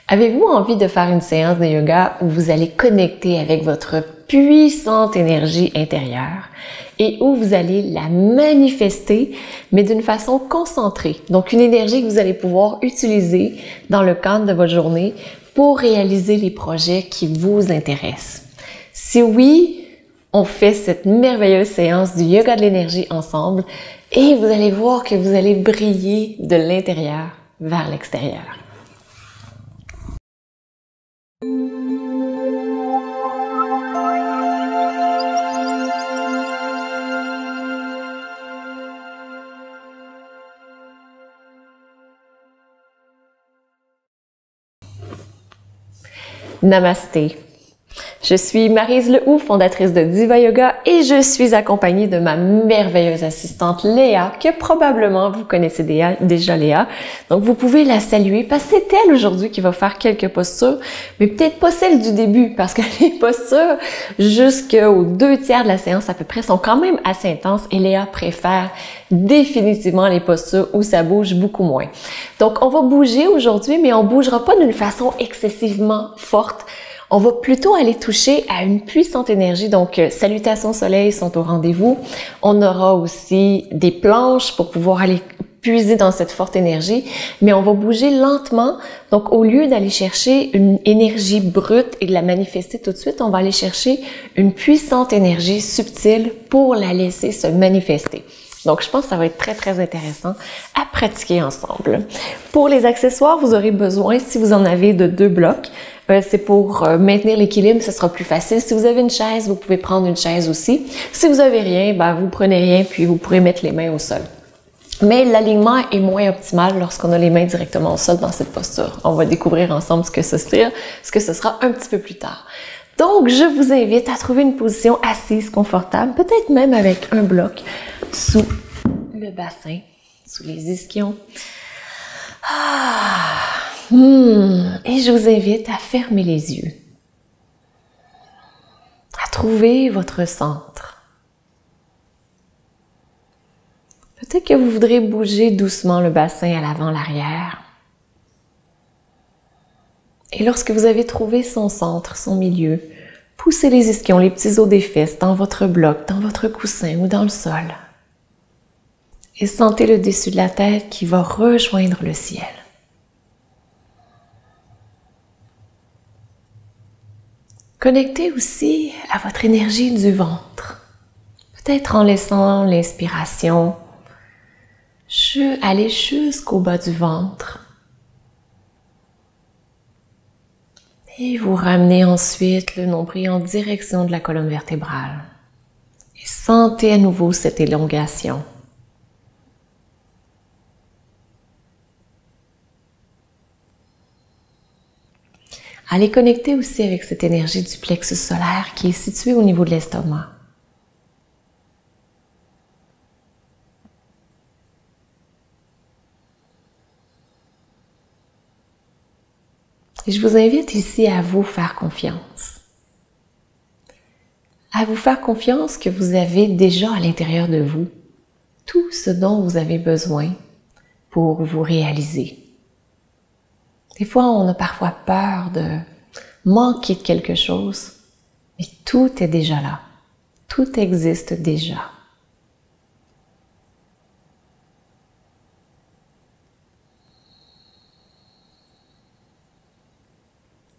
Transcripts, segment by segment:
Avez-vous envie de faire une séance de yoga où vous allez connecter avec votre puissante énergie intérieure et où vous allez la manifester, mais d'une façon concentrée? Donc, une énergie que vous allez pouvoir utiliser dans le cadre de votre journée pour réaliser les projets qui vous intéressent. Si oui, on fait cette merveilleuse séance du yoga de l'énergie ensemble et vous allez voir que vous allez briller de l'intérieur vers l'extérieur. Namasté. Je suis Maryse Lehoux, fondatrice de Diva Yoga et je suis accompagnée de ma merveilleuse assistante Léa, que probablement vous connaissez déjà Léa. Donc vous pouvez la saluer parce que c'est elle aujourd'hui qui va faire quelques postures, mais peut-être pas celle du début parce que les postures jusqu'aux 2/3 de la séance à peu près sont quand même assez intenses et Léa préfère définitivement les postures où ça bouge beaucoup moins. Donc on va bouger aujourd'hui, mais on bougera pas d'une façon excessivement forte. On va plutôt aller toucher à une puissante énergie, donc salutations soleil sont au rendez-vous. On aura aussi des planches pour pouvoir aller puiser dans cette forte énergie, mais on va bouger lentement. Donc au lieu d'aller chercher une énergie brute et de la manifester tout de suite, on va aller chercher une puissante énergie subtile pour la laisser se manifester. Donc, je pense que ça va être très, très intéressant à pratiquer ensemble. Pour les accessoires, vous aurez besoin, si vous en avez, de 2 blocs. C'est pour maintenir l'équilibre, ce sera plus facile. Si vous avez une chaise, vous pouvez prendre une chaise aussi. Si vous avez rien, vous prenez rien, puis vous pourrez mettre les mains au sol. Mais l'alignement est moins optimal lorsqu'on a les mains directement au sol dans cette posture. On va découvrir ensemble ce que ce sera un petit peu plus tard. Donc, je vous invite à trouver une position assise confortable, peut-être même avec un bloc sous le bassin, sous les ischions. Et je vous invite à fermer les yeux, à trouver votre centre. Peut-être que vous voudrez bouger doucement le bassin à l'avant, l'arrière. Et lorsque vous avez trouvé son centre, son milieu, poussez les ischions, les petits os des fesses dans votre bloc, dans votre coussin ou dans le sol. Et sentez le dessus de la tête qui va rejoindre le ciel. Connectez aussi à votre énergie du ventre. Peut-être en laissant l'inspiration aller jusqu'au bas du ventre. Et vous ramenez ensuite le nombril en direction de la colonne vertébrale. Et sentez à nouveau cette élongation. Allez connecter aussi avec cette énergie du plexus solaire qui est situé au niveau de l'estomac. Et je vous invite ici à vous faire confiance. À vous faire confiance que vous avez déjà à l'intérieur de vous tout ce dont vous avez besoin pour vous réaliser. Des fois, on a parfois peur de manquer de quelque chose, mais tout est déjà là. Tout existe déjà.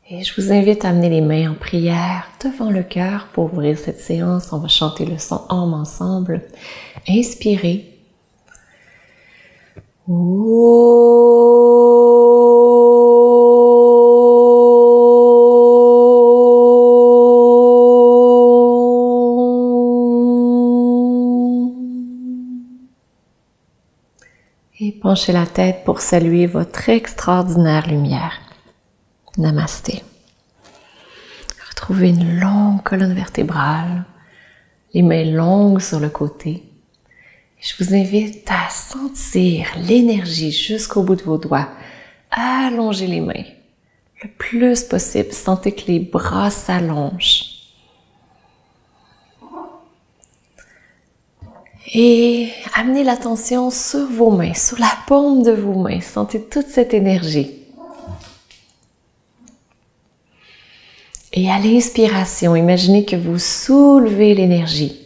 Et je vous invite à amener les mains en prière devant le cœur pour ouvrir cette séance. On va chanter le son Om ensemble. Inspirez. Et penchez la tête pour saluer votre extraordinaire lumière. Namasté. Retrouvez une longue colonne vertébrale, les mains longues sur le côté. Je vous invite à sentir l'énergie jusqu'au bout de vos doigts. Allongez les mains le plus possible. Sentez que les bras s'allongent. Et amenez l'attention sur vos mains, sur la paume de vos mains. Sentez toute cette énergie. Et à l'inspiration, imaginez que vous soulevez l'énergie,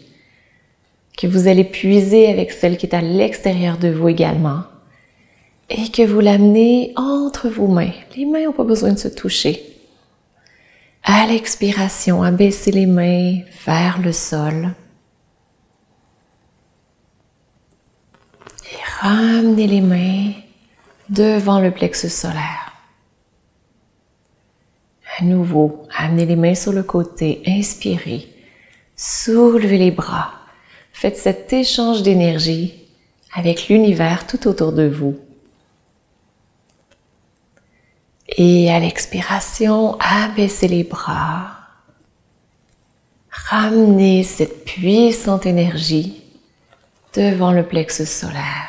que vous allez puiser avec celle qui est à l'extérieur de vous également, et que vous l'amenez entre vos mains. Les mains n'ont pas besoin de se toucher. À l'expiration, abaissez les mains vers le sol. Et ramenez les mains devant le plexus solaire. À nouveau, amenez les mains sur le côté, inspirez, soulevez les bras. Faites cet échange d'énergie avec l'univers tout autour de vous. Et à l'expiration, abaissez les bras. Ramenez cette puissante énergie devant le plexus solaire.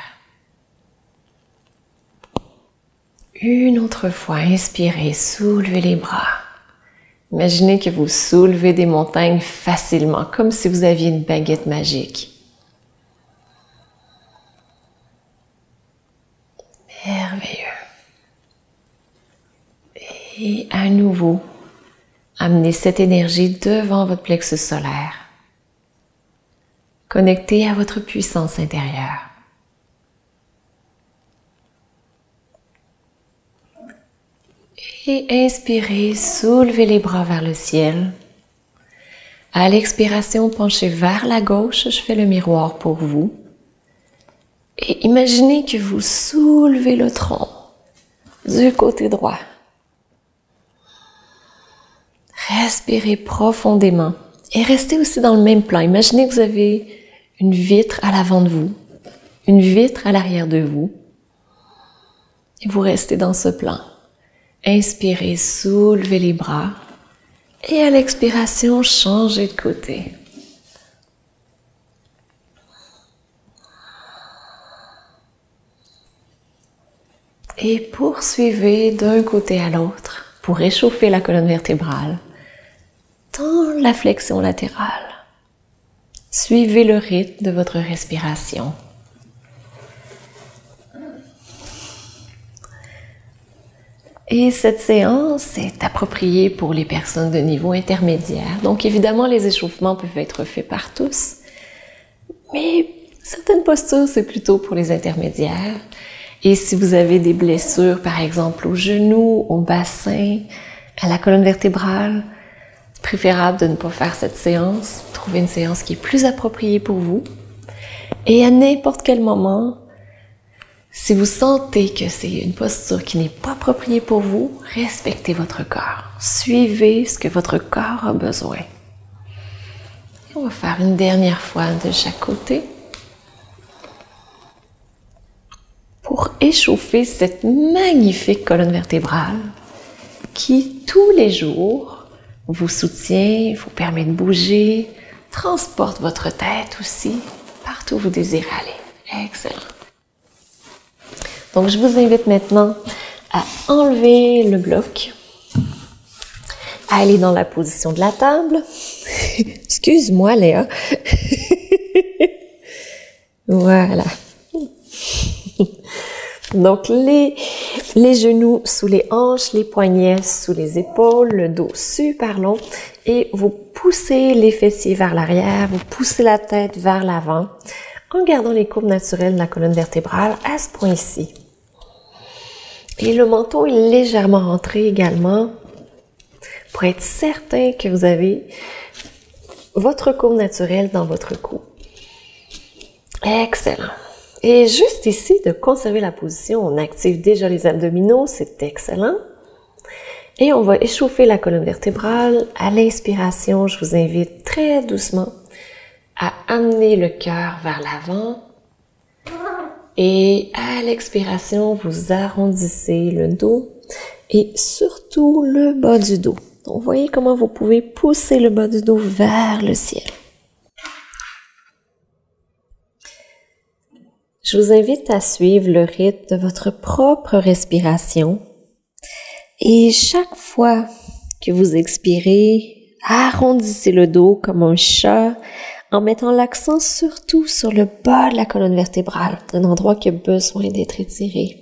Une autre fois, inspirez, soulevez les bras. Imaginez que vous soulevez des montagnes facilement, comme si vous aviez une baguette magique. Merveilleux. Et à nouveau, amenez cette énergie devant votre plexus solaire. Connectez à votre puissance intérieure. Et inspirez, soulevez les bras vers le ciel. À l'expiration, penchez vers la gauche, je fais le miroir pour vous. Et imaginez que vous soulevez le tronc du côté droit. Respirez profondément et restez aussi dans le même plan. Imaginez que vous avez une vitre à l'avant de vous, une vitre à l'arrière de vous. Et vous restez dans ce plan. Inspirez, soulevez les bras et à l'expiration, changez de côté. Et poursuivez d'un côté à l'autre pour réchauffer la colonne vertébrale dans la flexion latérale. Suivez le rythme de votre respiration. Et cette séance est appropriée pour les personnes de niveau intermédiaire. Donc évidemment, les échauffements peuvent être faits par tous, mais certaines postures, c'est plutôt pour les intermédiaires. Et si vous avez des blessures, par exemple au genou, au bassin, à la colonne vertébrale, c'est préférable de ne pas faire cette séance. Trouvez une séance qui est plus appropriée pour vous. Et à n'importe quel moment, si vous sentez que c'est une posture qui n'est pas appropriée pour vous, respectez votre corps. Suivez ce que votre corps a besoin. Et on va faire une dernière fois de chaque côté pour échauffer cette magnifique colonne vertébrale qui, tous les jours, vous soutient, vous permet de bouger, transporte votre tête aussi partout où vous désirez aller. Excellent. Donc, je vous invite maintenant à enlever le bloc, à aller dans la position de la table. Excuse-moi, Léa. Voilà. Donc, les genoux sous les hanches, les poignets sous les épaules, le dos super long et vous poussez les fessiers vers l'arrière, vous poussez la tête vers l'avant en gardant les courbes naturelles de la colonne vertébrale à ce point-ci. Et le menton est légèrement rentré également pour être certain que vous avez votre courbe naturelle dans votre cou. Excellent. Et juste ici, de conserver la position, on active déjà les abdominaux, c'est excellent. Et on va échauffer la colonne vertébrale. À l'inspiration, je vous invite très doucement à amener le cœur vers l'avant. Et à l'expiration, vous arrondissez le dos et surtout le bas du dos. Donc, voyez comment vous pouvez pousser le bas du dos vers le ciel. Je vous invite à suivre le rythme de votre propre respiration. Et chaque fois que vous expirez, arrondissez le dos comme un chat en mettant l'accent surtout sur le bas de la colonne vertébrale, un endroit qui a besoin d'être étiré.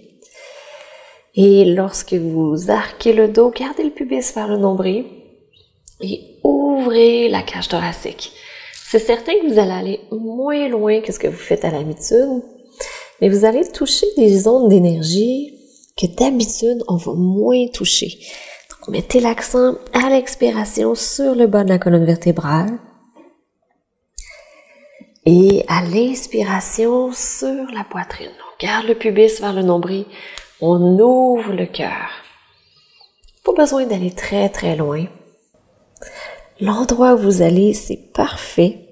Et lorsque vous arquez le dos, gardez le pubis vers le nombril. et ouvrez la cage thoracique. C'est certain que vous allez aller moins loin que ce que vous faites à l'habitude, mais vous allez toucher des zones d'énergie que d'habitude, on va moins toucher. Donc, mettez l'accent à l'expiration sur le bas de la colonne vertébrale et à l'inspiration sur la poitrine. On garde le pubis vers le nombril, on ouvre le cœur. Pas besoin d'aller très très loin. L'endroit où vous allez, c'est parfait.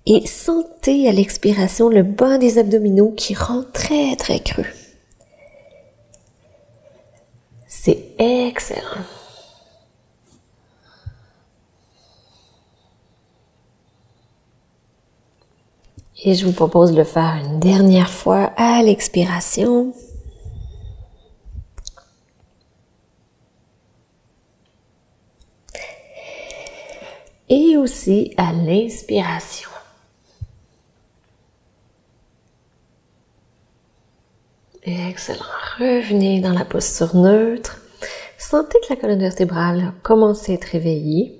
Et sentez à l'expiration le bas des abdominaux qui rentre très très creux. C'est excellent. Et je vous propose de le faire une dernière fois à l'expiration. Et aussi à l'inspiration. Excellent. Revenez dans la posture neutre. Sentez que la colonne vertébrale commence à être réveillée.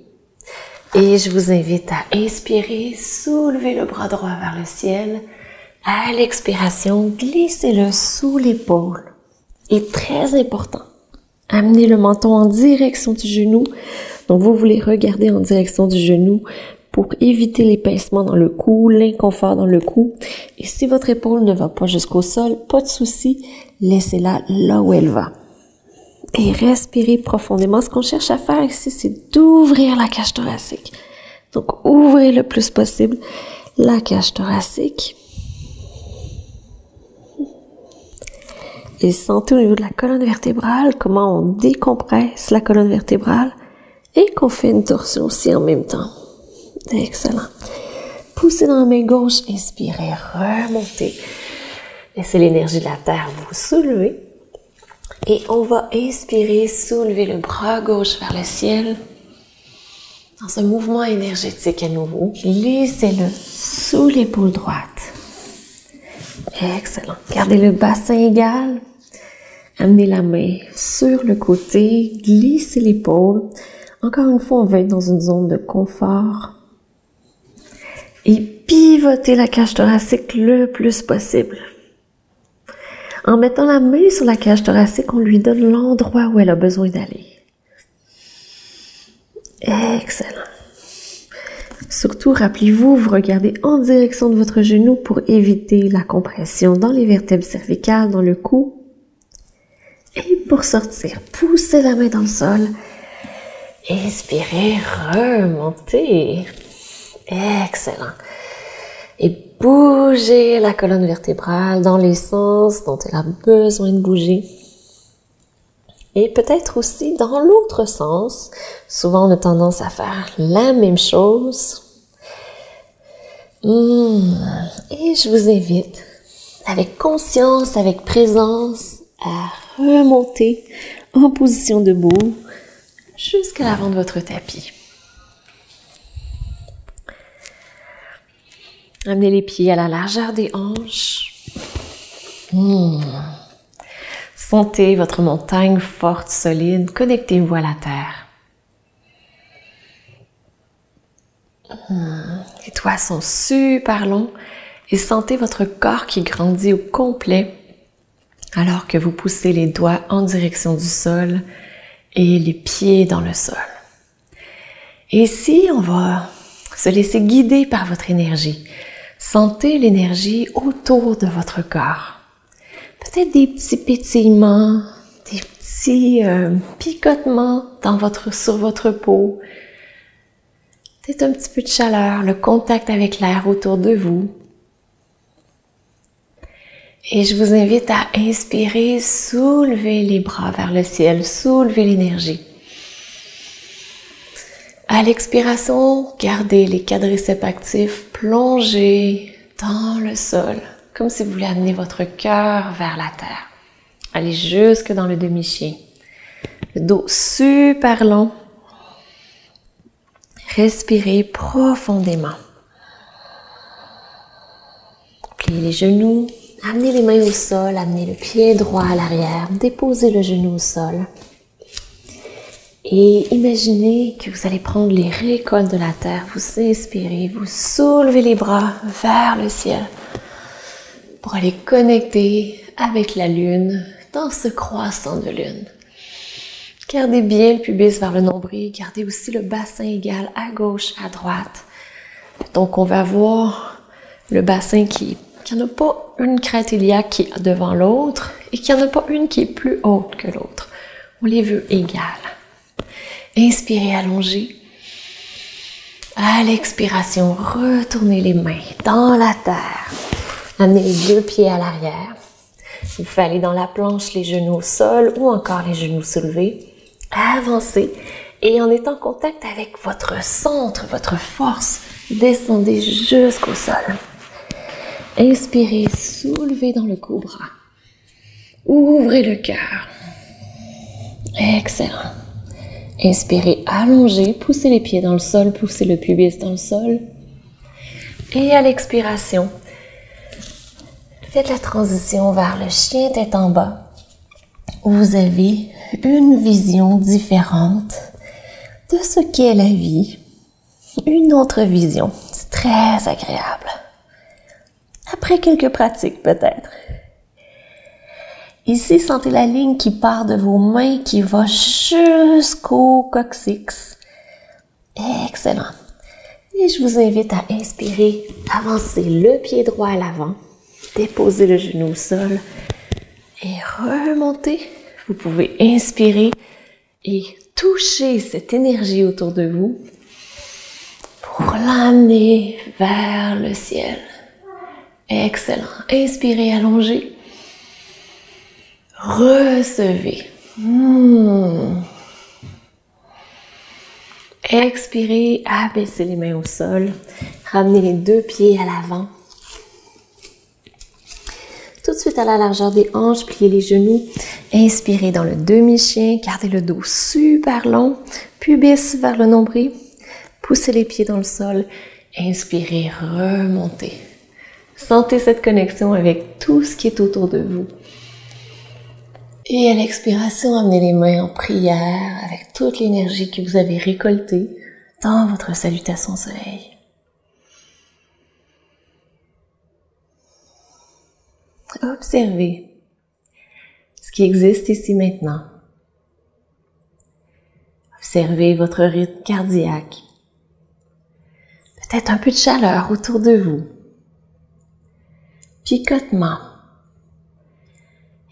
Et je vous invite à inspirer, soulever le bras droit vers le ciel. À l'expiration, glissez-le sous l'épaule. Et très important, amenez le menton en direction du genou. Donc, vous voulez regarder en direction du genou pour éviter les pincements dans le cou, l'inconfort dans le cou. Et si votre épaule ne va pas jusqu'au sol, pas de souci, laissez-la là où elle va. Et respirez profondément. Ce qu'on cherche à faire ici, c'est d'ouvrir la cage thoracique. Donc, ouvrez le plus possible la cage thoracique. Et sentez au niveau de la colonne vertébrale comment on décompresse la colonne vertébrale et qu'on fait une torsion aussi en même temps. Excellent. Poussez dans la main gauche, inspirez, remontez. Laissez l'énergie de la terre vous soulever. Et on va inspirer, soulever le bras gauche vers le ciel. Dans un mouvement énergétique à nouveau, glissez-le sous l'épaule droite. Excellent. Gardez le bassin égal. Amenez la main sur le côté, glissez l'épaule. Encore une fois, on va être dans une zone de confort. Et pivotez la cage thoracique le plus possible. En mettant la main sur la cage thoracique, on lui donne l'endroit où elle a besoin d'aller. Excellent. Surtout, rappelez-vous, vous regardez en direction de votre genou pour éviter la compression dans les vertèbres cervicales, dans le cou. Et pour sortir, poussez la main dans le sol. Inspirez, remontez. Excellent. Et bougez la colonne vertébrale dans les sens dont elle a besoin de bouger. Et peut-être aussi dans l'autre sens. Souvent, on a tendance à faire la même chose. Et je vous invite, avec conscience, avec présence, à remonter en position debout jusqu'à l'avant de votre tapis. Amenez les pieds à la largeur des hanches. Sentez votre montagne forte, solide. Connectez-vous à la terre. Les doigts sont super longs et sentez votre corps qui grandit au complet alors que vous poussez les doigts en direction du sol et les pieds dans le sol. Et ici, on va se laisser guider par votre énergie. Sentez l'énergie autour de votre corps. Peut-être des petits pétillements, des petits picotements sur votre peau. Peut-être un petit peu de chaleur, le contact avec l'air autour de vous. Et je vous invite à inspirer, soulever les bras vers le ciel, soulever l'énergie. À l'expiration, gardez les quadriceps actifs, plongez dans le sol, comme si vous voulez amener votre cœur vers la terre. Allez jusque dans le demi-chien. Le dos super long. Respirez profondément. Pliez les genoux, amenez les mains au sol, amenez le pied droit à l'arrière, déposez le genou au sol. Et imaginez que vous allez prendre les récoltes de la terre, vous inspirez, vous soulevez les bras vers le ciel pour aller connecter avec la lune dans ce croissant de lune. Gardez bien le pubis vers le nombril, gardez aussi le bassin égal à gauche, à droite. Donc on va voir le bassin qui n'a pas une crête iliaque qui est devant l'autre et qui n'en a pas une qui est plus haute que l'autre. On les veut égales. Inspirez, allongez. À l'expiration, retournez les mains dans la terre. Amenez les deux pieds à l'arrière. Vous pouvez aller dans la planche, les genoux au sol ou encore les genoux soulevés. Avancez et en étant en contact avec votre centre, votre force, descendez jusqu'au sol. Inspirez, soulevez dans le cobra. Ouvrez le cœur. Excellent. Inspirez, allongez, poussez les pieds dans le sol, poussez le pubis dans le sol. Et à l'expiration, faites la transition vers le chien tête en bas, où vous avez une vision différente de ce qu'est la vie. Une autre vision. C'est très agréable. Après quelques pratiques, peut-être. Ici, sentez la ligne qui part de vos mains, qui va jusqu'au coccyx. Excellent. Et je vous invite à inspirer, avancer le pied droit à l'avant, déposer le genou au sol et remonter. Vous pouvez inspirer et toucher cette énergie autour de vous pour l'amener vers le ciel. Excellent. Inspirez, allongez. Recevez. Expirez, abaissez les mains au sol. Ramenez les deux pieds à l'avant. Tout de suite à la largeur des hanches, pliez les genoux. Inspirez dans le demi-chien. Gardez le dos super long. Pubis vers le nombril. Poussez les pieds dans le sol. Inspirez, remontez. Sentez cette connexion avec tout ce qui est autour de vous. Et à l'expiration, amenez les mains en prière avec toute l'énergie que vous avez récoltée dans votre salutation soleil. Observez ce qui existe ici maintenant. Observez votre rythme cardiaque. Peut-être un peu de chaleur autour de vous. Picotement.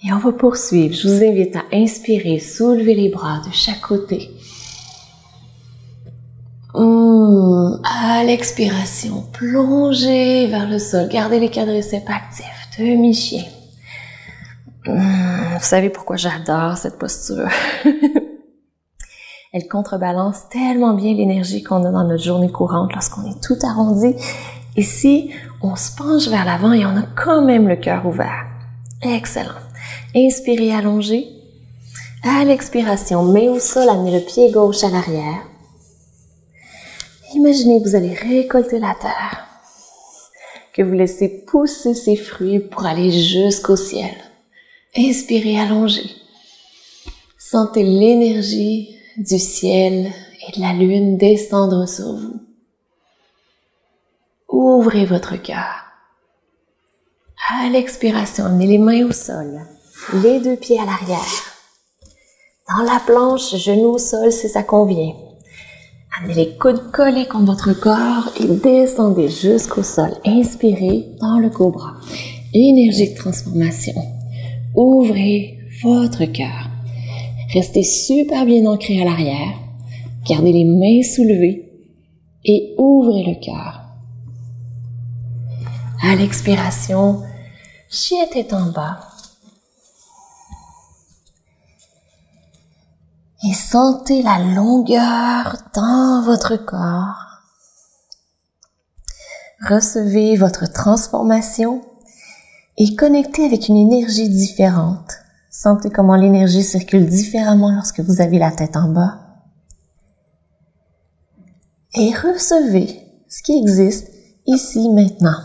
Et on va poursuivre. Je vous invite à inspirer, soulever les bras de chaque côté. À l'expiration, plongez vers le sol. Gardez les quadriceps actifs. Demi-chien. Vous savez pourquoi j'adore cette posture? Elle contrebalance tellement bien l'énergie qu'on a dans notre journée courante lorsqu'on est tout arrondi. Ici, on se penche vers l'avant et on a quand même le cœur ouvert. Excellent. Inspirez, allongez. À l'expiration, main au sol, amenez le pied gauche à l'arrière. Imaginez que vous allez récolter la terre, que vous laissez pousser ses fruits pour aller jusqu'au ciel. Inspirez, allongez. Sentez l'énergie du ciel et de la lune descendre sur vous. Ouvrez votre cœur. À l'expiration, amenez les mains au sol, les deux pieds à l'arrière. Dans la planche, genoux au sol si ça convient. Amenez les coudes collés contre votre corps et descendez jusqu'au sol. Inspirez dans le cobra. Énergie de transformation. Ouvrez votre cœur. Restez super bien ancré à l'arrière. Gardez les mains soulevées et ouvrez le cœur. À l'expiration, chien tête en bas. Et sentez la longueur dans votre corps. Recevez votre transformation et connectez avec une énergie différente. Sentez comment l'énergie circule différemment lorsque vous avez la tête en bas. Et recevez ce qui existe ici maintenant.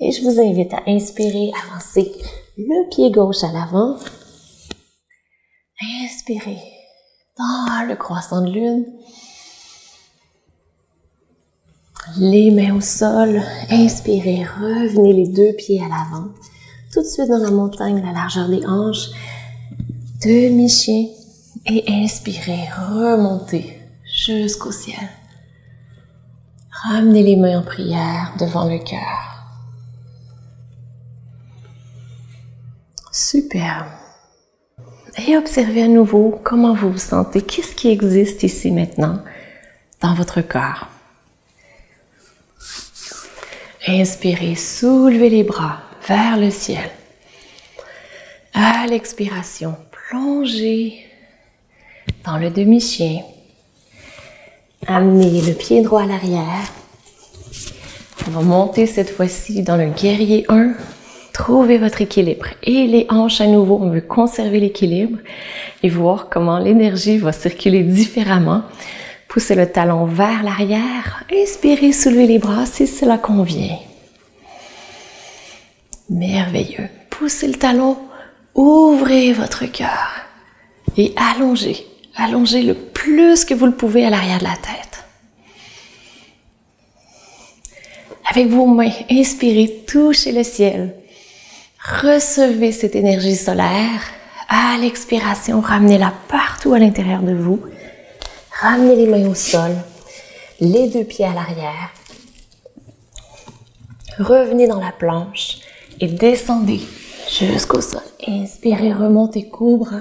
Et je vous invite à inspirer, avancer le pied gauche à l'avant, Inspirez dans le croissant de lune. Les mains au sol. Inspirez, revenez les deux pieds à l'avant. Tout de suite dans la montagne, la largeur des hanches. Demi-chien. Et inspirez, remontez jusqu'au ciel. Ramenez les mains en prière devant le cœur. Super. Et observez à nouveau comment vous vous sentez. Qu'est-ce qui existe ici maintenant dans votre corps? Inspirez, soulevez les bras vers le ciel. À l'expiration, plongez dans le demi-chien. Amenez le pied droit à l'arrière. On va monter cette fois-ci dans le guerrier 1. Trouvez votre équilibre. Et les hanches à nouveau, on veut conserver l'équilibre et voir comment l'énergie va circuler différemment. Poussez le talon vers l'arrière. Inspirez, soulevez les bras si cela convient. Merveilleux. Poussez le talon, ouvrez votre cœur et allongez. Allongez le plus que vous le pouvez à l'arrière de la tête. Avec vos mains, inspirez, touchez le ciel. Recevez cette énergie solaire. À l'expiration, ramenez-la partout à l'intérieur de vous. Ramenez les mains au sol, les deux pieds à l'arrière. Revenez dans la planche et descendez jusqu'au sol. Inspirez, remontez, cobra.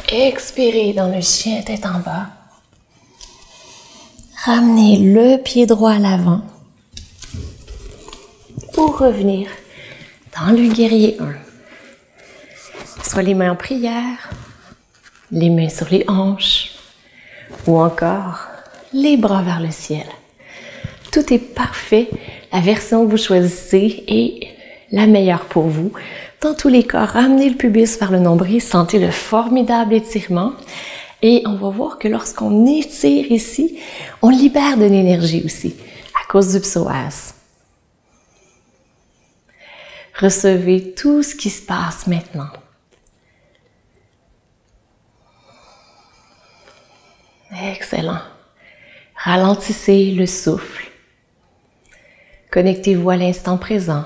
Expirez dans le chien tête en bas. Ramenez le pied droit à l'avant pour revenir dans le guerrier 1. Soit les mains en prière, les mains sur les hanches ou encore les bras vers le ciel. Tout est parfait. La version que vous choisissez est la meilleure pour vous. Dans tous les cas, ramenez le pubis vers le nombril, sentez le formidable étirement. Et on va voir que lorsqu'on étire ici, on libère de l'énergie aussi, à cause du psoas. Recevez tout ce qui se passe maintenant. Excellent. Ralentissez le souffle. Connectez-vous à l'instant présent.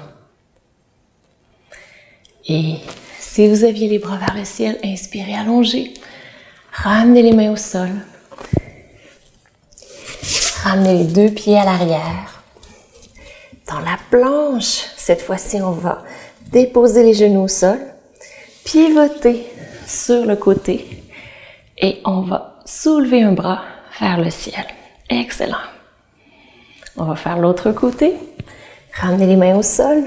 Et si vous aviez les bras vers le ciel, inspirez, allongez. Ramenez les mains au sol. Ramenez les deux pieds à l'arrière. Dans la planche, cette fois-ci, on va déposer les genoux au sol, pivoter sur le côté et on va soulever un bras vers le ciel. Excellent. On va faire l'autre côté. Ramenez les mains au sol.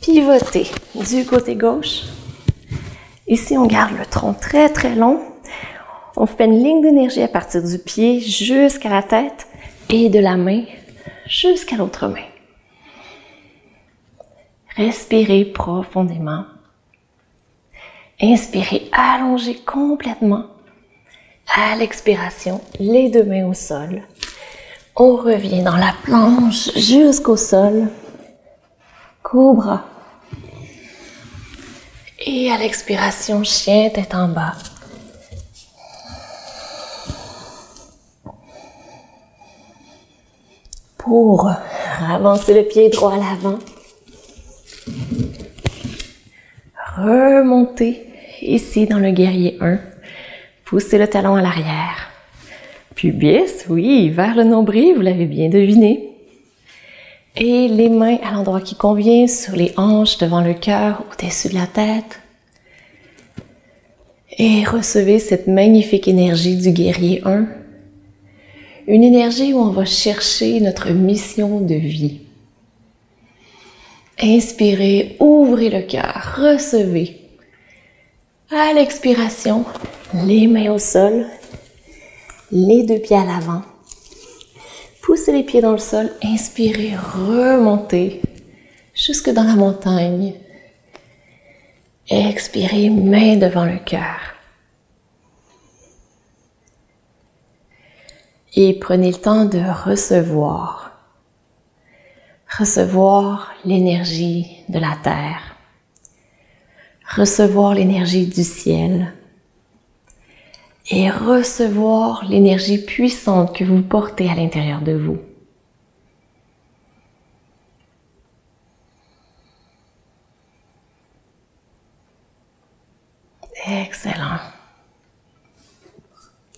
Pivotez du côté gauche. Ici, on garde le tronc très très long. On fait une ligne d'énergie à partir du pied jusqu'à la tête et de la main jusqu'à l'autre main. Respirez profondément. Inspirez, allongez complètement. À l'expiration, les deux mains au sol. On revient dans la planche jusqu'au sol. Cobra. Et à l'expiration, chien tête en bas. Pour avancer le pied droit à l'avant. Remontez ici dans le guerrier 1. Poussez le talon à l'arrière. Pubis, oui, vers le nombril, vous l'avez bien deviné. Et les mains à l'endroit qui convient, sur les hanches, devant le cœur, au-dessus de la tête. Et recevez cette magnifique énergie du guerrier 1. Une énergie où on va chercher notre mission de vie. Inspirez, ouvrez le cœur, recevez. À l'expiration, les mains au sol, les deux pieds à l'avant. Poussez les pieds dans le sol, inspirez, remontez jusque dans la montagne. Expirez, main devant le cœur. Et prenez le temps de recevoir. Recevoir l'énergie de la terre. recevoir l'énergie du ciel et recevoir l'énergie puissante que vous portez à l'intérieur de vous. Excellent.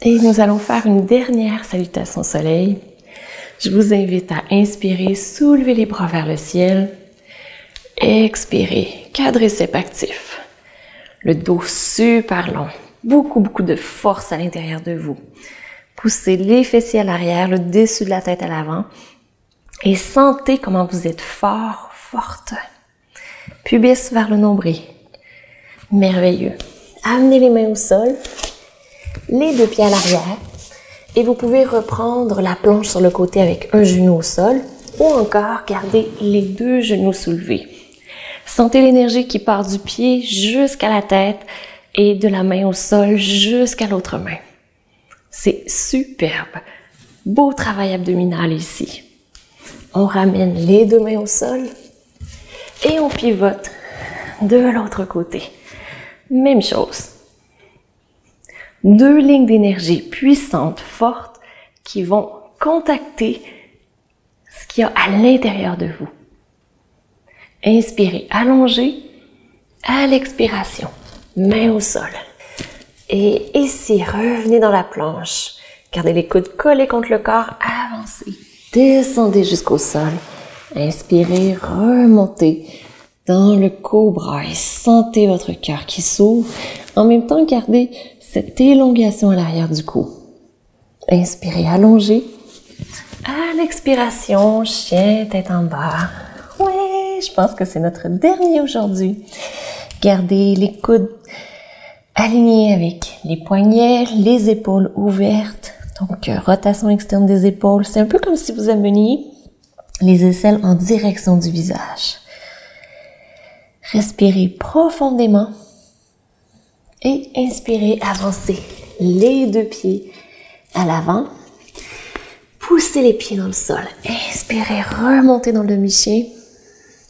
Et nous allons faire une dernière salutation au soleil. Je vous invite à inspirer, soulever les bras vers le ciel. Expirer, quadriceps actif. Le dos super long. Beaucoup de force à l'intérieur de vous. Poussez les fessiers à l'arrière, le dessus de la tête à l'avant. Et sentez comment vous êtes fort, forte. Pubis vers le nombril. Merveilleux. Amenez les mains au sol, les deux pieds à l'arrière et vous pouvez reprendre la planche sur le côté avec un genou au sol ou encore garder les deux genoux soulevés. Sentez l'énergie qui part du pied jusqu'à la tête et de la main au sol jusqu'à l'autre main. C'est superbe. Beau travail abdominal ici. On ramène les deux mains au sol et on pivote de l'autre côté. Même chose. Deux lignes d'énergie puissantes, fortes, qui vont contacter ce qu'il y a à l'intérieur de vous. Inspirez, allongez. À l'expiration, main au sol. Et ici, revenez dans la planche. Gardez les coudes collés contre le corps, avancez. Descendez jusqu'au sol. Inspirez, remontez dans le cobra et sentez votre cœur qui s'ouvre. En même temps, gardez cette élongation à l'arrière du cou. Inspirez, allongez. À l'expiration, chien, tête en bas. Oui, je pense que c'est notre dernier aujourd'hui. Gardez les coudes alignés avec les poignets, les épaules ouvertes. Donc, rotation externe des épaules. C'est un peu comme si vous ameniez les aisselles en direction du visage. Respirez profondément et inspirez, avancez les deux pieds à l'avant. Poussez les pieds dans le sol. Inspirez, remontez dans le demi-chien.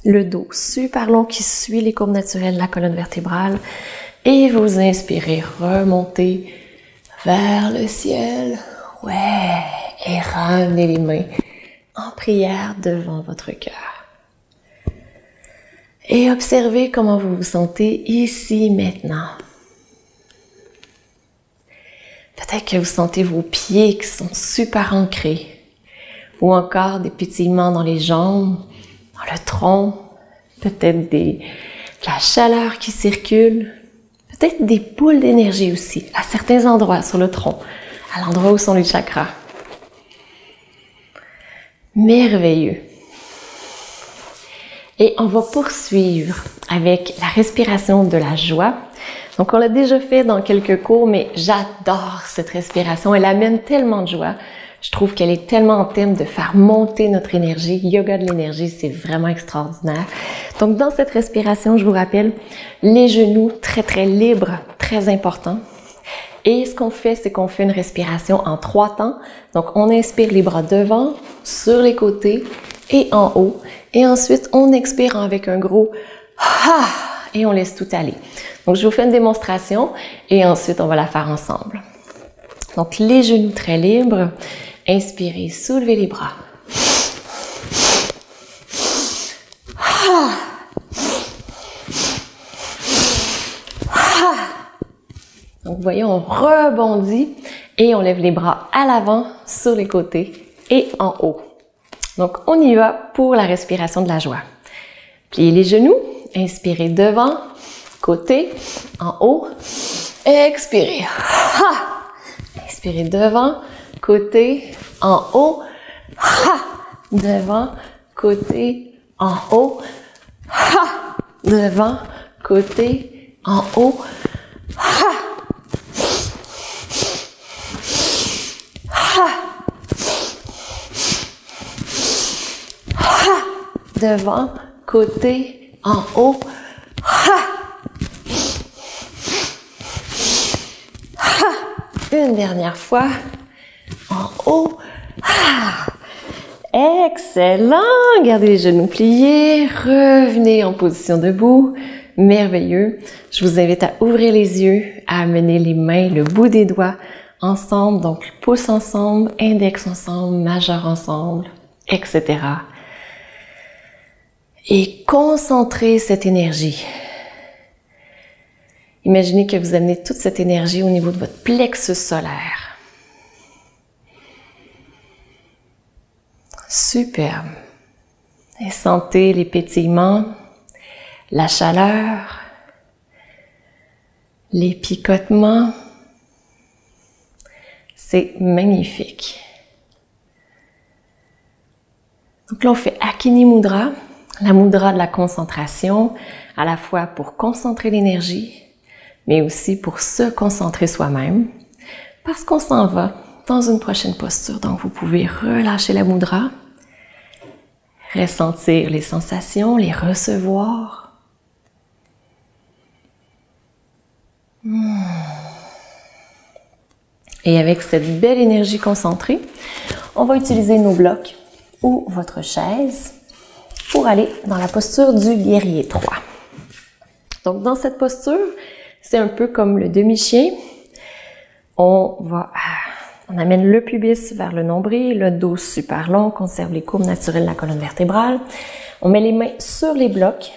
Le dos super long qui suit les courbes naturelles de la colonne vertébrale. Et vous inspirez, remontez vers le ciel. Ouais, et ramenez les mains en prière devant votre cœur. Et observez comment vous vous sentez ici, maintenant. Peut-être que vous sentez vos pieds qui sont super ancrés. Ou encore des pétillements dans les jambes, dans le tronc. Peut-être de la chaleur qui circule. Peut-être des boules d'énergie aussi, à certains endroits sur le tronc, à l'endroit où sont les chakras. Merveilleux. Et on va poursuivre avec la respiration de la joie. Donc, on l'a déjà fait dans quelques cours, mais j'adore cette respiration. Elle amène tellement de joie. Je trouve qu'elle est tellement en thème de faire monter notre énergie. Yoga de l'énergie, c'est vraiment extraordinaire. Donc, dans cette respiration, je vous rappelle, les genoux très libres, très important. Et ce qu'on fait, c'est qu'on fait une respiration en 3 temps. Donc, on inspire les bras devant, sur les côtés et en haut. Et ensuite, on expire avec un gros « ha » et on laisse tout aller. Donc, je vous fais une démonstration et ensuite, on va la faire ensemble. Donc, les genoux très libres. Inspirez, soulevez les bras. Donc, vous voyez, on rebondit et on lève les bras à l'avant, sur les côtés et en haut. Donc, on y va pour la respiration de la joie. Pliez les genoux, inspirez devant, côté, en haut, expirez. Inspirez devant, côté, en haut, devant, côté, en haut, devant, côté, en haut, devant, côté, en haut, une dernière fois, en haut, Excellent! Gardez les genoux pliés, revenez en position debout. Merveilleux. Je vous invite à ouvrir les yeux, à amener les mains, le bout des doigts ensemble, donc pouce ensemble, index ensemble, majeur ensemble, etc. Et concentrez cette énergie. Imaginez que vous amenez toute cette énergie au niveau de votre plexus solaire. Superbe. Et sentez les pétillements, la chaleur, les picotements. C'est magnifique. Donc là, on fait Akini Mudra, la mudra de la concentration, à la fois pour concentrer l'énergie, mais aussi pour se concentrer soi-même, parce qu'on s'en va dans une prochaine posture. Donc, vous pouvez relâcher la mudra, ressentir les sensations, les recevoir. Et avec cette belle énergie concentrée, on va utiliser nos blocs ou votre chaise pour aller dans la posture du guerrier 3. Donc, dans cette posture, c'est un peu comme le demi-chien. On amène le pubis vers le nombril, le dos super long, conserve les courbes naturelles de la colonne vertébrale. On met les mains sur les blocs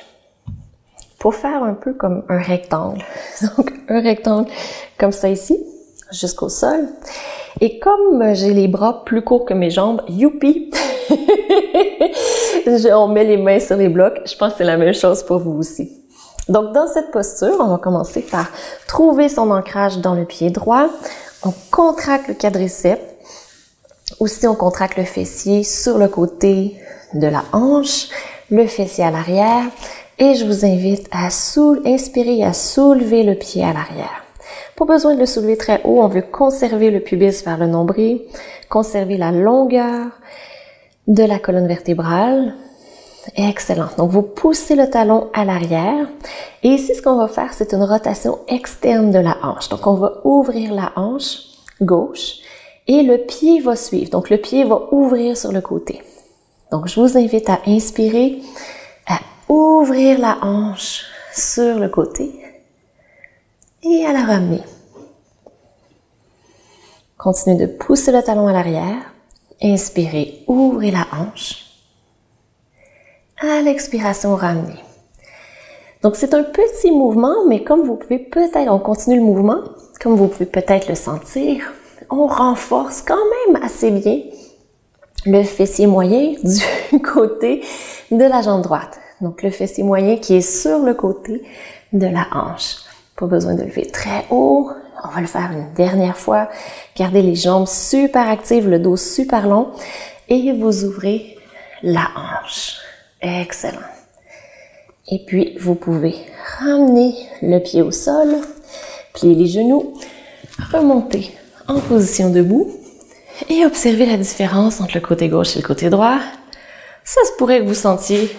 pour faire un peu comme un rectangle. Donc, un rectangle comme ça ici, jusqu'au sol. Et comme j'ai les bras plus courts que mes jambes, youpi! On met les mains sur les blocs. Je pense que c'est la même chose pour vous aussi. Donc, dans cette posture, on va commencer par trouver son ancrage dans le pied droit. On contracte le quadriceps. Aussi, on contracte le fessier sur le côté de la hanche, le fessier à l'arrière. Et je vous invite à inspirer, à soulever le pied à l'arrière. Pas besoin de le soulever très haut. On veut conserver le pubis vers le nombril, conserver la longueur de la colonne vertébrale. Excellent. Donc, vous poussez le talon à l'arrière. Et ici, ce qu'on va faire, c'est une rotation externe de la hanche. Donc, on va ouvrir la hanche gauche et le pied va suivre. Donc, le pied va ouvrir sur le côté. Donc, je vous invite à inspirer, à ouvrir la hanche sur le côté et à la ramener. Continuez de pousser le talon à l'arrière. Inspirez, ouvrez la hanche. À l'expiration, ramenez. Donc, c'est un petit mouvement, mais comme vous pouvez peut-être, on continue le mouvement, comme vous pouvez peut-être le sentir, on renforce quand même assez bien le fessier moyen du côté de la jambe droite. Donc, le fessier moyen qui est sur le côté de la hanche. Pas besoin de lever très haut. On va le faire une dernière fois. Gardez les jambes super actives, le dos super long et vous ouvrez la hanche. Excellent. Et puis, vous pouvez ramener le pied au sol, plier les genoux, remonter en position debout et observer la différence entre le côté gauche et le côté droit. Ça se pourrait que vous sentiez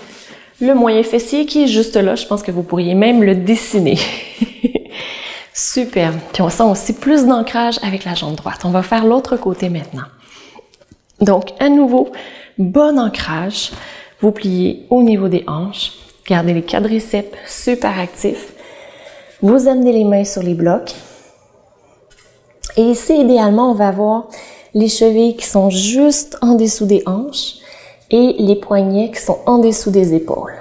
le moyen fessier qui est juste là. Je pense que vous pourriez même le dessiner. Super. Puis on sent aussi plus d'ancrage avec la jambe droite. On va faire l'autre côté maintenant. Donc, à nouveau, bon ancrage. Vous pliez au niveau des hanches. Gardez les quadriceps super actifs. Vous amenez les mains sur les blocs. Et ici, idéalement, on va avoir les chevilles qui sont juste en dessous des hanches et les poignets qui sont en dessous des épaules.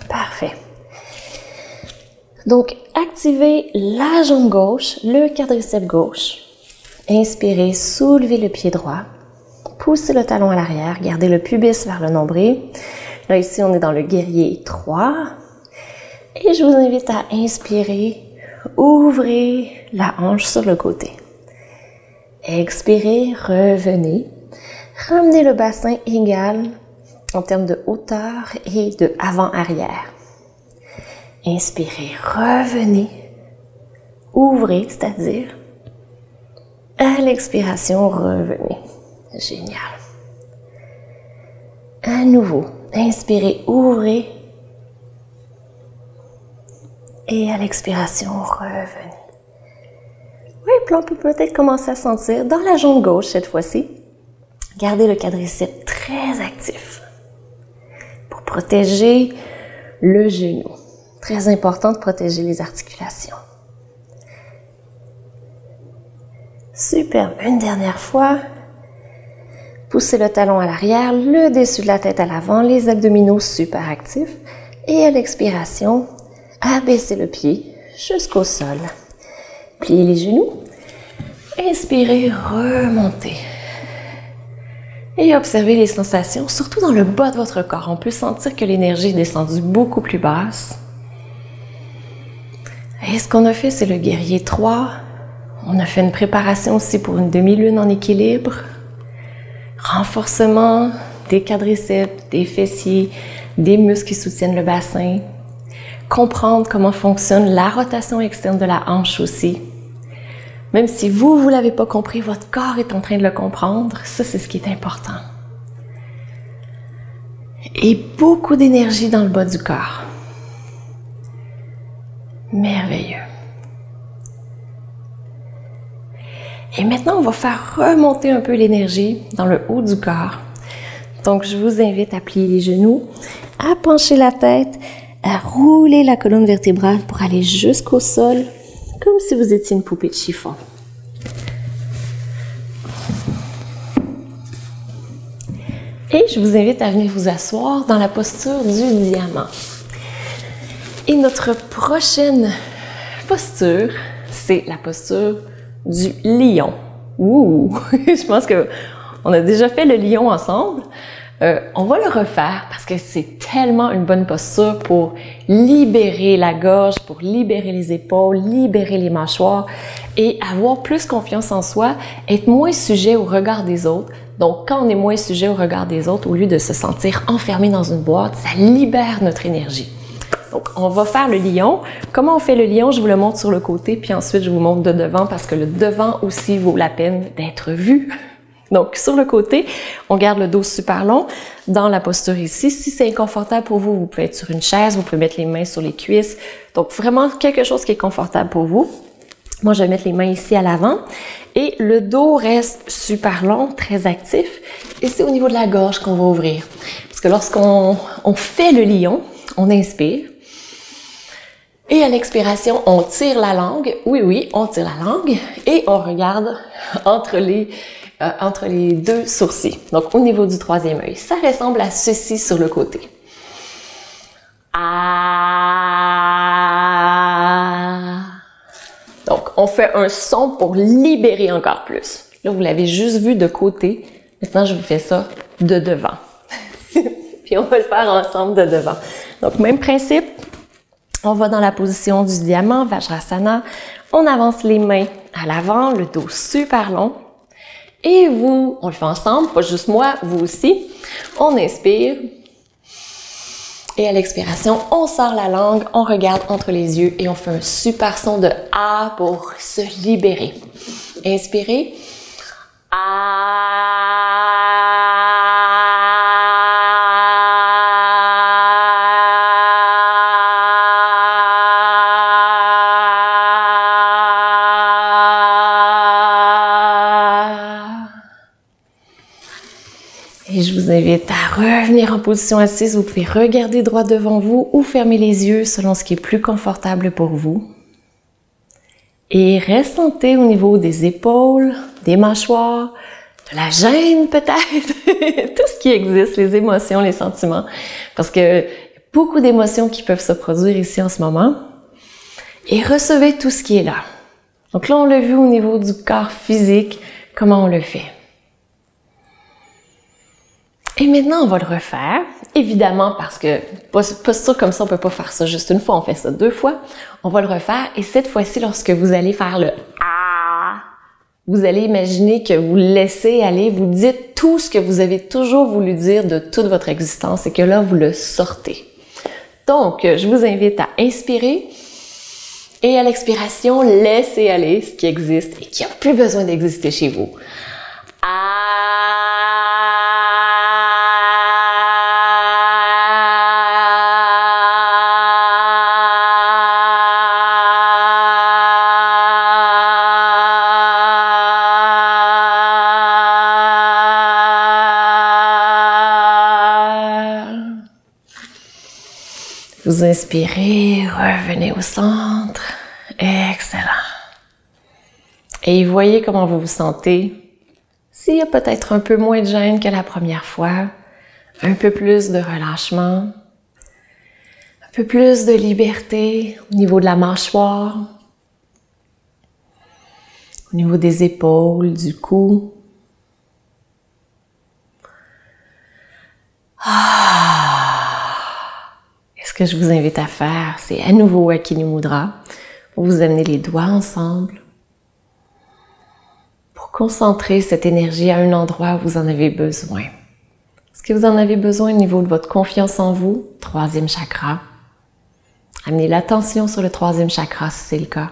Parfait. Donc, activez la jambe gauche, le quadriceps gauche. Inspirez, soulevez le pied droit. Poussez le talon à l'arrière, gardez le pubis vers le nombril. Là, ici, on est dans le guerrier 3. Et je vous invite à inspirer, ouvrez la hanche sur le côté. Expirez, revenez. Ramenez le bassin égal en termes de hauteur et de avant-arrière. Inspirez, revenez. Ouvrez, c'est-à-dire à l'expiration, revenez. Génial. À nouveau, inspirez, ouvrez. Et à l'expiration, revenez. Oui, puis on peut peut-être commencer à sentir dans la jambe gauche cette fois-ci Gardez le quadriceps très actif pour protéger le genou. Très important de protéger les articulations. Super, une dernière fois. Poussez le talon à l'arrière, le dessus de la tête à l'avant, les abdominaux super actifs. Et à l'expiration, abaissez le pied jusqu'au sol. Pliez les genoux. Inspirez, remontez. Et observez les sensations, surtout dans le bas de votre corps. On peut sentir que l'énergie est descendue beaucoup plus basse. Et ce qu'on a fait, c'est le guerrier 3. On a fait une préparation aussi pour une demi-lune en équilibre. Renforcement des quadriceps, des fessiers, des muscles qui soutiennent le bassin. Comprendre comment fonctionne la rotation externe de la hanche aussi. Même si vous ne l'avez pas compris, votre corps est en train de le comprendre. Ça, c'est ce qui est important. Et beaucoup d'énergie dans le bas du corps. Merveilleux. Et maintenant, on va faire remonter un peu l'énergie dans le haut du corps. Donc, je vous invite à plier les genoux, à pencher la tête, à rouler la colonne vertébrale pour aller jusqu'au sol, comme si vous étiez une poupée de chiffon. Et je vous invite à venir vous asseoir dans la posture du diamant. Et notre prochaine posture, c'est la posture du lion. Ouh! Je pense qu'on a déjà fait le lion ensemble. On va le refaire parce que c'est tellement une bonne posture pour libérer la gorge, pour libérer les épaules, libérer les mâchoires et avoir plus confiance en soi, être moins sujet au regard des autres. Donc, quand on est moins sujet au regard des autres, au lieu de se sentir enfermé dans une boîte, ça libère notre énergie. Donc, on va faire le lion. Comment on fait le lion? Je vous le montre sur le côté, puis ensuite, je vous montre de devant parce que le devant aussi vaut la peine d'être vu. Donc, sur le côté, on garde le dos super long dans la posture ici. Si c'est inconfortable pour vous, vous pouvez être sur une chaise, vous pouvez mettre les mains sur les cuisses. Donc, vraiment quelque chose qui est confortable pour vous. Moi, je vais mettre les mains ici à l'avant. Et le dos reste super long, très actif. Et c'est au niveau de la gorge qu'on va ouvrir. Parce que lorsqu'on fait le lion, on inspire. Et à l'expiration, on tire la langue. Oui, on tire la langue. Et on regarde entre les deux sourcils. Donc, au niveau du troisième œil. Ça ressemble à ceci sur le côté. Ah. Donc, on fait un son pour libérer encore plus. Là, vous l'avez juste vu de côté. Maintenant, je vous fais ça de devant. Puis, on va le faire ensemble de devant. Donc, même principe. On va dans la position du diamant, Vajrasana. On avance les mains à l'avant, le dos super long. Et vous, on le fait ensemble, pas juste moi, vous aussi. On inspire. Et à l'expiration, on sort la langue, on regarde entre les yeux et on fait un super son de « A » pour se libérer. Inspirez. « Et je vous invite à revenir en position assise. Vous pouvez regarder droit devant vous ou fermer les yeux selon ce qui est plus confortable pour vous. Et ressentez au niveau des épaules, des mâchoires, de la gêne peut-être, tout ce qui existe, les émotions, les sentiments. Parce qu'il y a beaucoup d'émotions qui peuvent se produire ici en ce moment. Et recevez tout ce qui est là. Donc là, on l'a vu au niveau du corps physique, comment on le fait. Et maintenant, on va le refaire, évidemment parce que posture comme ça, on peut pas faire ça juste une fois, on fait ça 2 fois. On va le refaire et cette fois-ci, lorsque vous allez faire le « Ah », vous allez imaginer que vous laissez aller, vous dites tout ce que vous avez toujours voulu dire de toute votre existence et que là, vous le sortez. Donc, je vous invite à inspirer et à l'expiration, laissez aller ce qui existe et qui n'a plus besoin d'exister chez vous. Ah. Vous inspirez, revenez au centre. Excellent. Et voyez comment vous vous sentez. S'il y a peut-être un peu moins de gêne que la première fois, un peu plus de relâchement, un peu plus de liberté au niveau de la mâchoire, au niveau des épaules, du cou. Et ce que je vous invite à faire, c'est à nouveau Akini Mudra, pour vous amener les doigts ensemble, pour concentrer cette énergie à un endroit où vous en avez besoin. Est-ce que vous en avez besoin au niveau de votre confiance en vous? 3e chakra. Amenez l'attention sur le 3e chakra si c'est le cas.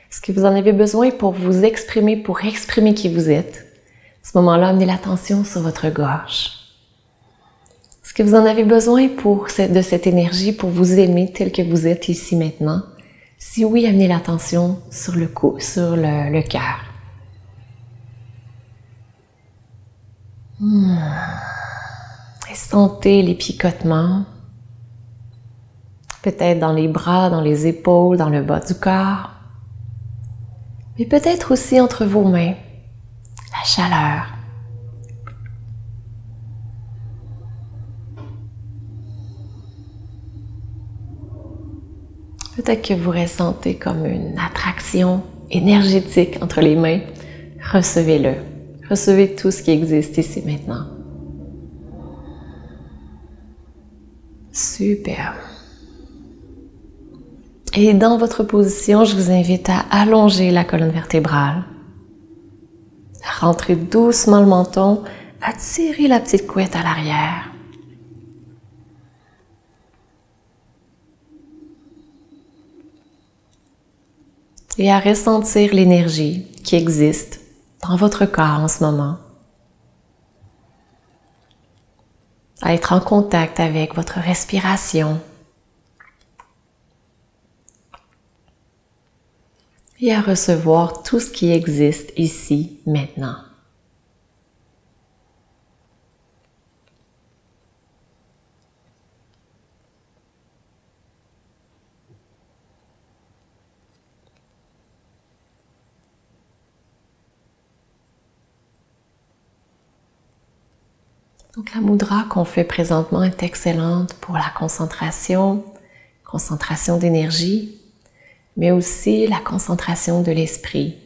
Est-ce que vous en avez besoin pour vous exprimer, pour exprimer qui vous êtes? À ce moment-là, amenez l'attention sur votre gorge. Est-ce que vous en avez besoin de cette énergie pour vous aimer tel que vous êtes ici maintenant? Si oui, amenez l'attention sur le cou, sur le cœur. Et sentez les picotements. Peut-être dans les bras, dans les épaules, dans le bas du corps. Mais peut-être aussi entre vos mains. La chaleur. Peut-être que vous ressentez comme une attraction énergétique entre les mains. Recevez-le. Recevez tout ce qui existe ici maintenant. Super. Et dans votre position, je vous invite à allonger la colonne vertébrale. À rentrer doucement le menton, à tirer la petite couette à l'arrière. Et à ressentir l'énergie qui existe dans votre corps en ce moment. À être en contact avec votre respiration. Et à recevoir tout ce qui existe ici, maintenant. Donc la mudra qu'on fait présentement est excellente pour la concentration d'énergie, mais aussi la concentration de l'esprit,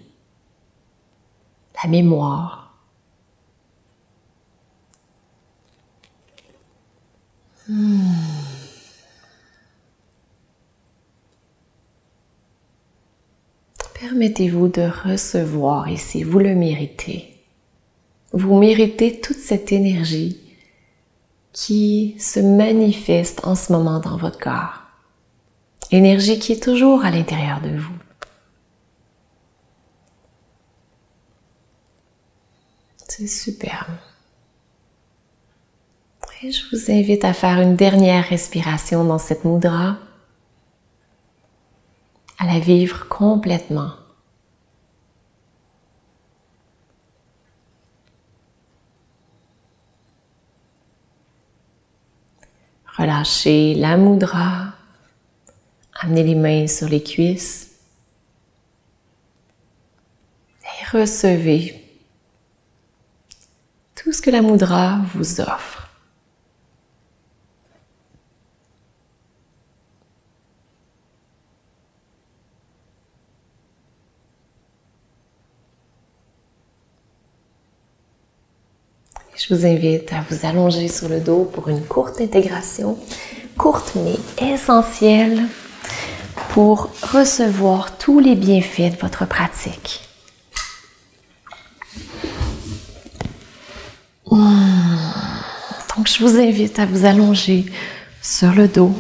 la mémoire. Permettez-vous de recevoir ici, vous le méritez. Vous méritez toute cette énergie qui se manifeste en ce moment dans votre corps. Énergie qui est toujours à l'intérieur de vous. C'est superbe. Et je vous invite à faire une dernière respiration dans cette mudra, à la vivre complètement. Relâchez la mudra, amenez les mains sur les cuisses et recevez tout ce que la mudra vous offre. Je vous invite à vous allonger sur le dos pour une courte intégration, courte mais essentielle pour recevoir tous les bienfaits de votre pratique. Donc je vous invite à vous allonger sur le dos.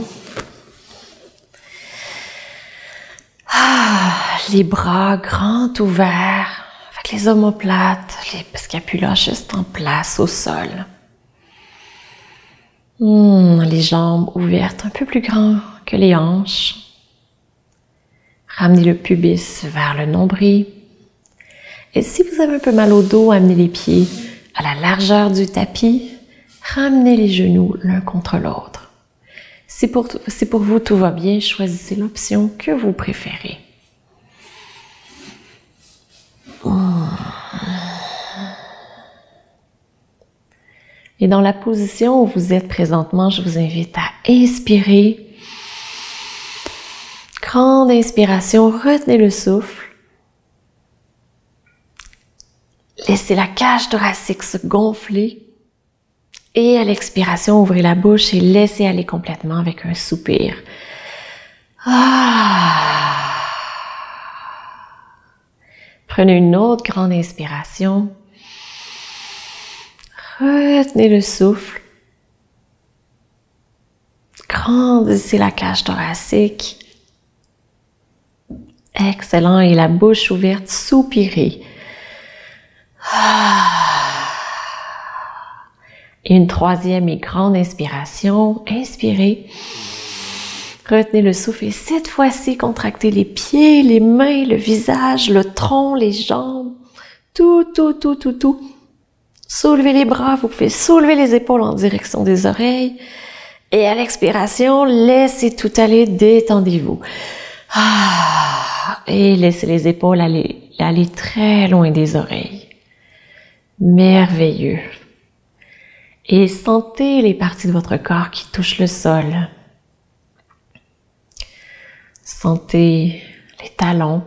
Les bras grands ouverts. Les omoplates, les scapulas juste en place au sol. Les jambes ouvertes un peu plus grand que les hanches. Ramenez le pubis vers le nombril. Et si vous avez un peu mal au dos, amenez les pieds à la largeur du tapis. Ramenez les genoux l'un contre l'autre. Si pour vous tout va bien, choisissez l'option que vous préférez. Et dans la position où vous êtes présentement, je vous invite à inspirer. Grande inspiration, retenez le souffle. Laissez la cage thoracique se gonfler. Et à l'expiration, ouvrez la bouche et laissez aller complètement avec un soupir. Prenez une autre grande inspiration. Retenez le souffle. Grandissez la cage thoracique. Excellent. Et la bouche ouverte, soupirez. Et une troisième et grande inspiration. Inspirez. Retenez le souffle et cette fois-ci, contractez les pieds, les mains, le visage, le tronc, les jambes. Tout. Soulevez les bras, vous pouvez soulever les épaules en direction des oreilles. Et à l'expiration, laissez tout aller, détendez-vous. Et laissez les épaules aller très loin des oreilles. Merveilleux. Et sentez les parties de votre corps qui touchent le sol. Sentez les talons,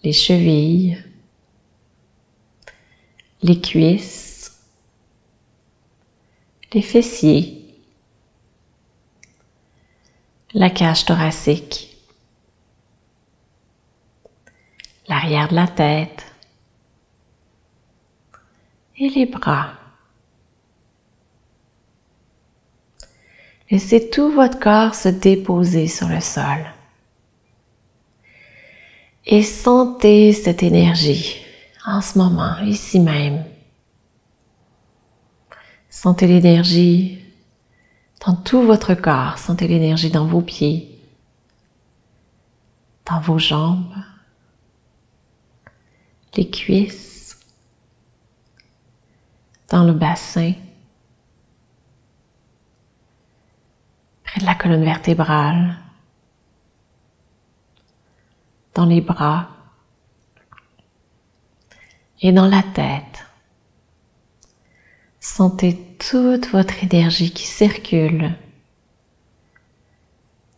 les chevilles, les cuisses, les fessiers, la cage thoracique, l'arrière de la tête et les bras. Laissez tout votre corps se déposer sur le sol. Et sentez cette énergie en ce moment, ici même. Sentez l'énergie dans tout votre corps. Sentez l'énergie dans vos pieds, dans vos jambes, les cuisses, dans le bassin, près de la colonne vertébrale, dans les bras et dans la tête. Sentez toute votre énergie qui circule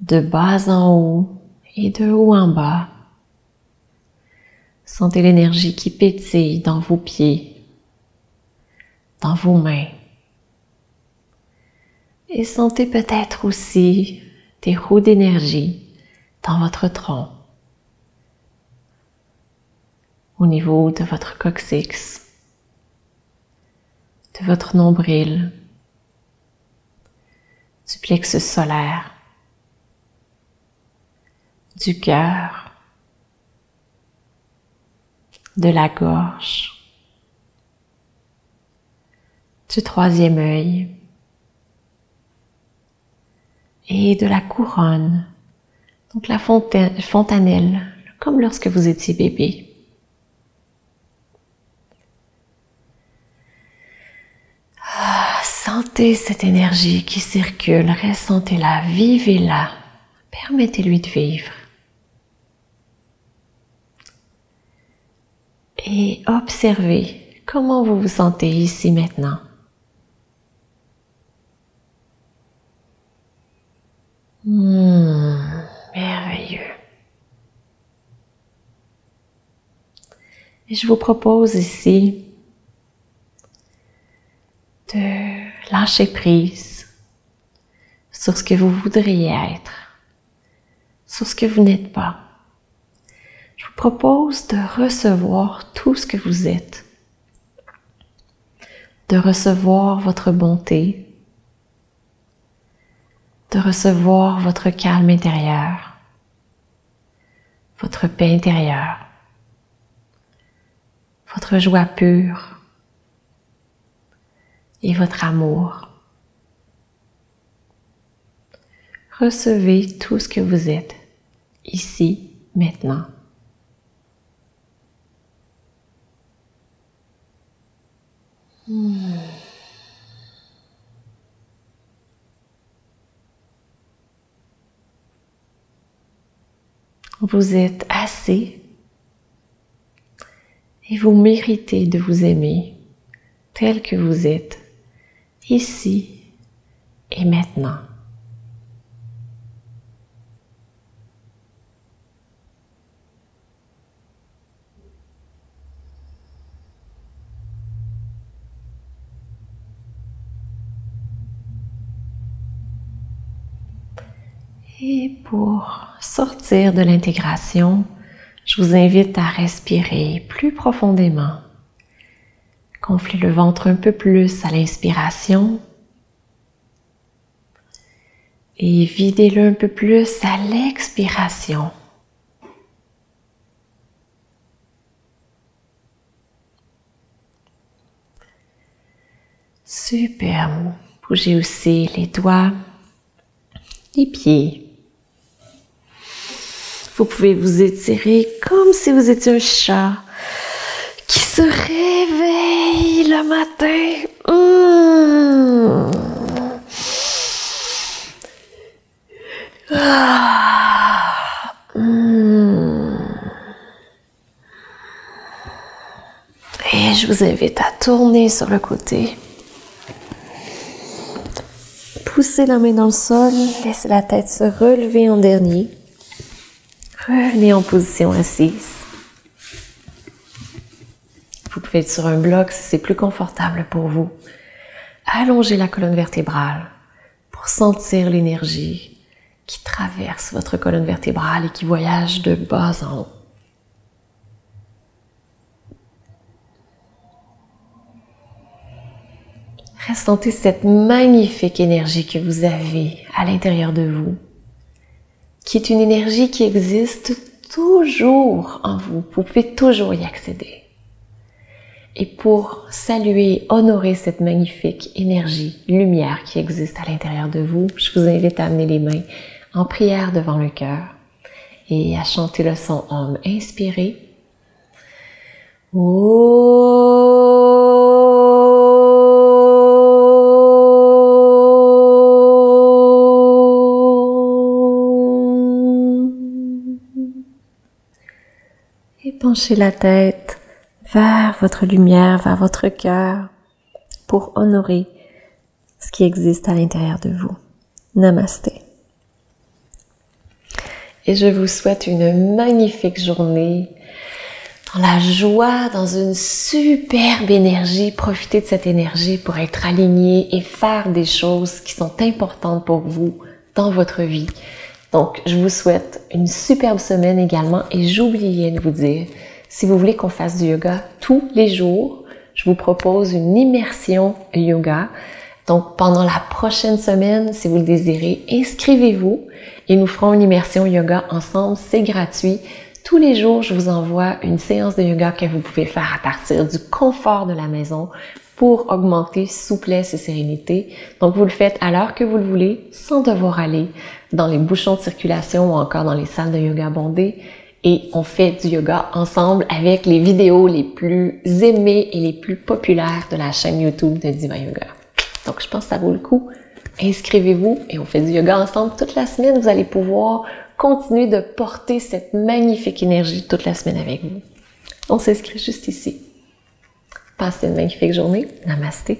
de bas en haut et de haut en bas. Sentez l'énergie qui pétille dans vos pieds, dans vos mains. Et sentez peut-être aussi des roues d'énergie dans votre tronc, au niveau de votre coccyx, de votre nombril, du plexus solaire, du cœur, de la gorge, du troisième œil et de la couronne, donc la fontanelle, comme lorsque vous étiez bébé. Sentez cette énergie qui circule, ressentez-la, vivez-la, permettez-lui de vivre. Et observez comment vous vous sentez ici maintenant. Merveilleux. Et je vous propose ici de lâcher prise sur ce que vous voudriez être, sur ce que vous n'êtes pas. Je vous propose de recevoir tout ce que vous êtes, de recevoir votre bonté, de recevoir votre calme intérieur, votre paix intérieure, votre joie pure et votre amour. Recevez tout ce que vous êtes, ici, maintenant. Vous êtes assez et vous méritez de vous aimer tel que vous êtes, ici et maintenant. Et pour sortir de l'intégration, je vous invite à respirer plus profondément. Gonflez le ventre un peu plus à l'inspiration et videz-le un peu plus à l'expiration. Superbe. Bougez aussi les doigts, les pieds. Vous pouvez vous étirer comme si vous étiez un chat qui se réveille le matin. Et je vous invite à tourner sur le côté. Poussez la main dans le sol, laissez la tête se relever en dernier. Revenez en position assise. Vous pouvez être sur un bloc si c'est plus confortable pour vous. Allongez la colonne vertébrale pour sentir l'énergie qui traverse votre colonne vertébrale et qui voyage de bas en haut. Ressentez cette magnifique énergie que vous avez à l'intérieur de vous, qui est une énergie qui existe toujours en vous. Vous pouvez toujours y accéder. Et pour saluer, honorer cette magnifique énergie, lumière qui existe à l'intérieur de vous, je vous invite à amener les mains en prière devant le cœur et à chanter le son Om. Inspirez. Et penchez la tête vers votre lumière, vers votre cœur, pour honorer ce qui existe à l'intérieur de vous. Namasté. Et je vous souhaite une magnifique journée, dans la joie, dans une superbe énergie. Profitez de cette énergie pour être aligné et faire des choses qui sont importantes pour vous dans votre vie. Donc, je vous souhaite une superbe semaine également et j'oubliais de vous dire, si vous voulez qu'on fasse du yoga tous les jours, je vous propose une immersion yoga. Donc, pendant la prochaine semaine, si vous le désirez, inscrivez-vous et nous ferons une immersion yoga ensemble. C'est gratuit. Tous les jours, je vous envoie une séance de yoga que vous pouvez faire à partir du confort de la maison pour augmenter souplesse et sérénité. Donc, vous le faites à l'heure que vous le voulez, sans devoir aller dans les bouchons de circulation ou encore dans les salles de yoga bondées. Et on fait du yoga ensemble avec les vidéos les plus aimées et les plus populaires de la chaîne YouTube de Diva Yoga. Donc, je pense que ça vaut le coup. Inscrivez-vous et on fait du yoga ensemble toute la semaine. Vous allez pouvoir continuer de porter cette magnifique énergie toute la semaine avec vous. On s'inscrit juste ici. Passez une magnifique journée. Namasté.